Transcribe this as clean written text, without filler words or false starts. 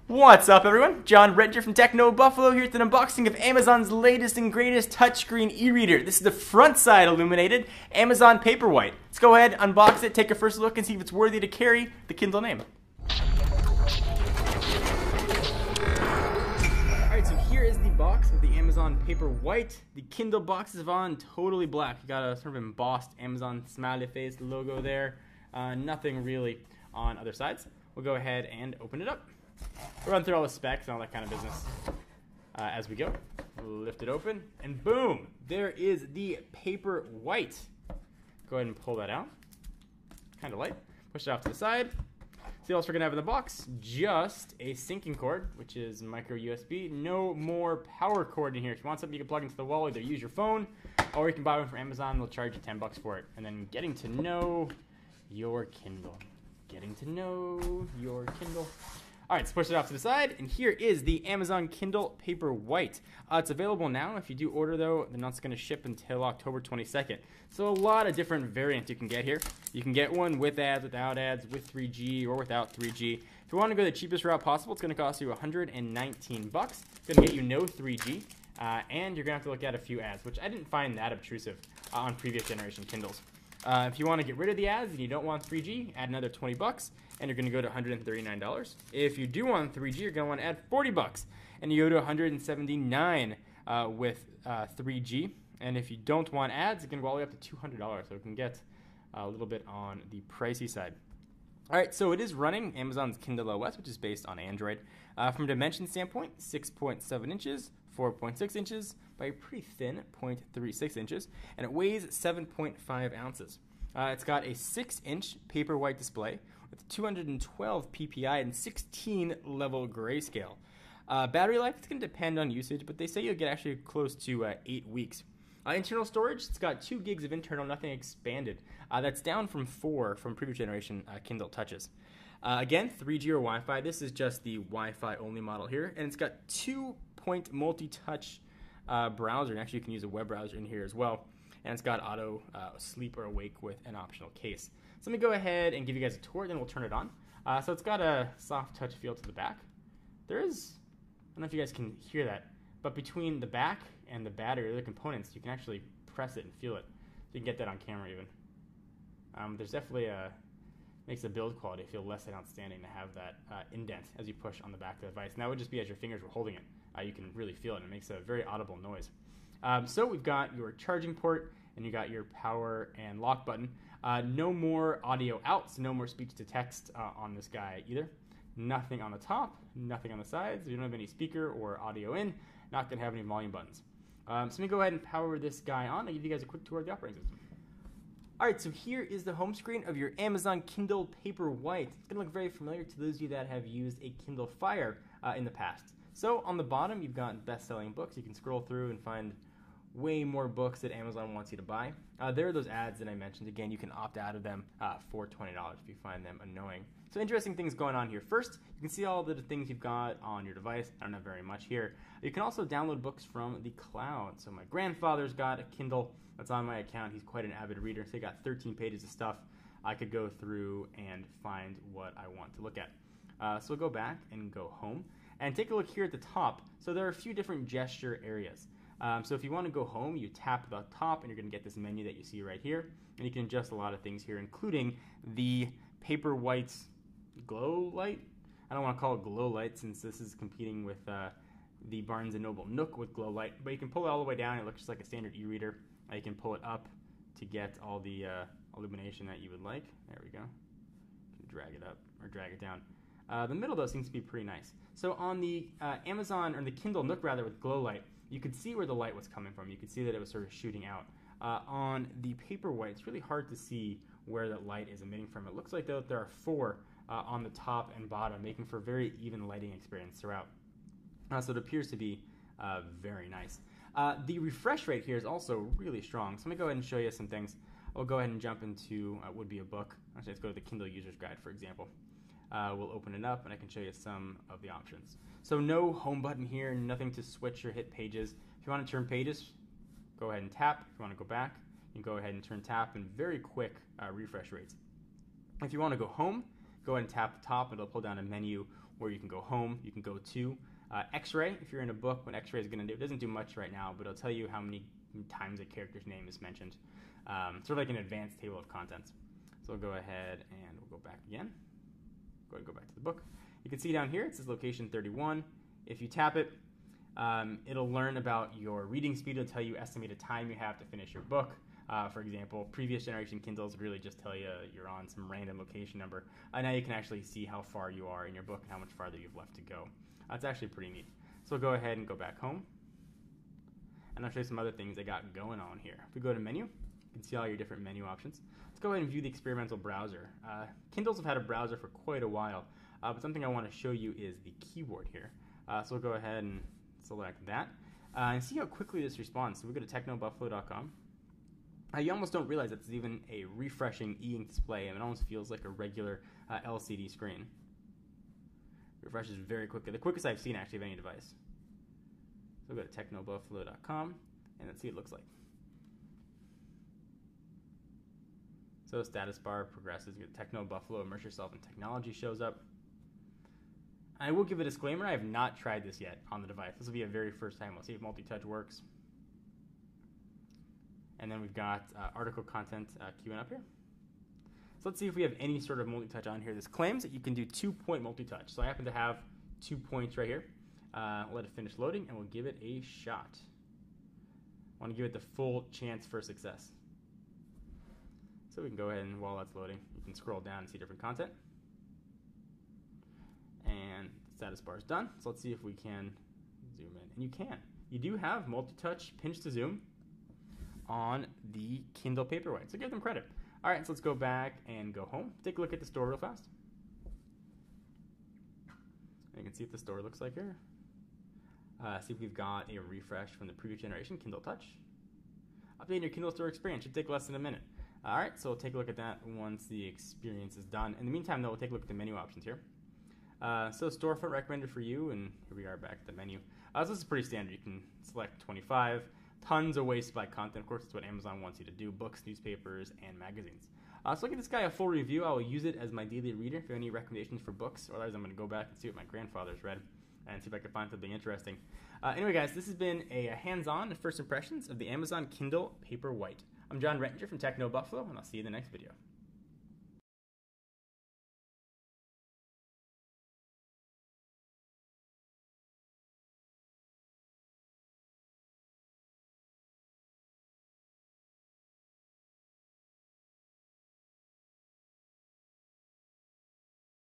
What's up, everyone? John Redger from Techno Buffalo here with an unboxing of Amazon's latest and greatest touchscreen e-reader. This is the front side illuminated Amazon Paperwhite. Let's go ahead, unbox it, take a first look, and see if it's worthy to carry the Kindle name. Alright, so here is the box of the Amazon Paperwhite. The Kindle box is on totally black. You got a sort of embossed Amazon smiley face logo there. Nothing really on other sides. We'll go ahead and open it up. We'll run through all the specs and all that kind of business as we go. We'll lift it open, and boom! There is the Paperwhite. Go ahead and pull that out. Kind of light. Push it off to the side. See what else we're going to have in the box? Just a syncing cord, which is micro USB. No more power cord in here. If you want something you can plug into the wall, either use your phone, or you can buy one from Amazon. They'll charge you $10 for it. And then getting to know your Kindle. Getting to know your Kindle. All right, let's push it off to the side, and here is the Amazon Kindle Paperwhite. It's available now. If you do order, though, they're not going to ship until October 22nd. So a lot of different variants you can get here. You can get one with ads, without ads, with 3G, or without 3G. If you want to go the cheapest route possible, it's going to cost you $119. It's going to get you no 3G, and you're going to have to look at a few ads, which I didn't find that obtrusive on previous generation Kindles. If you want to get rid of the ads and you don't want 3G, add another $20, and you're going to go to $139. If you do want 3G, you're going to want to add $40, and you go to $179 with 3G. And if you don't want ads, it can go all the way up to $200, so it can get a little bit on the pricey side. All right, so it is running Amazon's Kindle OS, which is based on Android. From a dimension standpoint, 6.7 inches, 4.6 inches by a pretty thin 0.36 inches, and it weighs 7.5 ounces. It's got a 6-inch Paperwhite display with 212 ppi and 16 level grayscale. Battery life, it's going to depend on usage, but they say you'll get actually close to 8 weeks. Internal storage, it's got 2 gigs of internal, nothing expanded. That's down from 4 from previous generation Kindle Touches. Again, 3G or Wi-Fi. This is just the Wi-Fi only model here, and it's got 2-point multi-touch browser, and actually you can use a web browser in here as well. And it's got auto sleep or awake with an optional case. So let me go ahead and give you guys a tour, then we'll turn it on. So it's got a soft touch feel to the back. There is, I don't know if you guys can hear that, but between the back and the battery, or the components, you can actually press it and feel it. So you can get that on camera even. There's definitely makes the build quality feel less than outstanding to have that indent as you push on the back of the device. And that would just be as your fingers were holding it. You can really feel it, and it makes a very audible noise. So we've got your charging port, and you got your power and lock button. No more audio out, so no more speech to text on this guy either. Nothing on the top, nothing on the sides. You don't have any speaker or audio in. Not going to have any volume buttons. So let me go ahead and power this guy on. I'll give you guys a quick tour of the operating system. Alright, so here is the home screen of your Amazon Kindle Paperwhite. It's going to look very familiar to those of you that have used a Kindle Fire in the past. So on the bottom, you've got best-selling books. You can scroll through and find way more books that Amazon wants you to buy. There are those ads that I mentioned. Again, you can opt out of them for $20 if you find them annoying. So interesting things going on here. First, you can see all the things you've got on your device. I don't have very much here. You can also download books from the cloud. So my grandfather's got a Kindle that's on my account. He's quite an avid reader. So he got 13 pages of stuff I could go through and find what I want to look at. So we'll go back and go home. And take a look here at the top. So there are a few different gesture areas. So if you want to go home, you tap the top, and you're going to get this menu that you see right here. And you can adjust a lot of things here, including the Paperwhite's glow light. I don't want to call it glow light since this is competing with the Barnes & Noble Nook with glow light. But you can pull it all the way down. It looks just like a standard e-reader. You can pull it up to get all the illumination that you would like. There we go. You can drag it up or drag it down. The middle, though, seems to be pretty nice. So on the Amazon, or the Kindle Nook, rather, with glow light, you could see where the light was coming from. You could see that it was sort of shooting out. On the Paperwhite, it's really hard to see where that light is emitting from. It looks like, though, there are 4 on the top and bottom, making for a very even lighting experience throughout. So it appears to be very nice. The refresh rate here is also really strong. So let me go ahead and show you some things. I'll go ahead and jump into would be a book. Actually, let's go to the Kindle User's Guide, for example. We'll open it up, and I can show you some of the options. So no home button here, nothing to switch or hit pages. If you want to turn pages, go ahead and tap. If you want to go back, you can go ahead and turn tap, and very quick refresh rates. If you want to go home, go ahead and tap the top, and it'll pull down a menu where you can go home, you can go to X-ray. If you're in a book, what X-ray is going to do, it doesn't do much right now, but it'll tell you how many times a character's name is mentioned. Sort of like an advanced table of contents. So we'll go ahead and we'll go back again. Go ahead and go back to the book. You can see down here, it says location 31. If you tap it, it'll learn about your reading speed. It'll tell you estimated time you have to finish your book. For example, previous generation Kindles really just tell you you're on some random location number. Now you can actually see how far you are in your book and how much farther you've left to go. That's actually pretty neat. So we'll go ahead and go back home. And I'll show you some other things I got going on here. If we go to menu, you can see all your different menu options. Let's go ahead and view the experimental browser. Kindles have had a browser for quite a while, but something I want to show you is the keyboard here. So we'll go ahead and select that and see how quickly this responds. So we go to technobuffalo.com. You almost don't realize that it's even a refreshing e-ink display, and it almost feels like a regular LCD screen. Refreshes very quickly, the quickest I've seen actually of any device. So we'll go to technobuffalo.com and let's see what it looks like. So status bar progresses. You get Techno Buffalo, immerse yourself in technology shows up. I will give a disclaimer, I have not tried this yet on the device. This will be a very first time. We'll see if multi-touch works. And then we've got article content queuing up here. So let's see if we have any sort of multi-touch on here. This claims that you can do 2-point multi-touch. So I happen to have 2 points right here. We'll let it finish loading and we'll give it a shot. I want to give it the full chance for success. So we can go ahead and while that's loading, you can scroll down and see different content. And the status bar is done. So let's see if we can zoom in. And you can. You do have multi-touch pinch to zoom on the Kindle Paperwhite. So give them credit. All right, so let's go back and go home. Take a look at the store real fast. And you can see what the store looks like here. See if we've got a refresh from the previous generation, Kindle Touch. Updating your Kindle store experience should take less than a minute. All right, so we'll take a look at that once the experience is done. In the meantime, though, we'll take a look at the menu options here. So storefront recommended for you, and here we are back at the menu. So this is pretty standard. You can select 25. Tons of ways to buy content. Of course, it's what Amazon wants you to do: books, newspapers, and magazines. So look at this guy, a full review. I will use it as my daily reader. If you have any recommendations for books, or otherwise I'm going to go back and see what my grandfather's read and see if I can find something interesting. Anyway, guys, this has been a hands-on first impressions of the Amazon Kindle Paperwhite. I'm John Rettinger from Techno Buffalo, and I'll see you in the next video.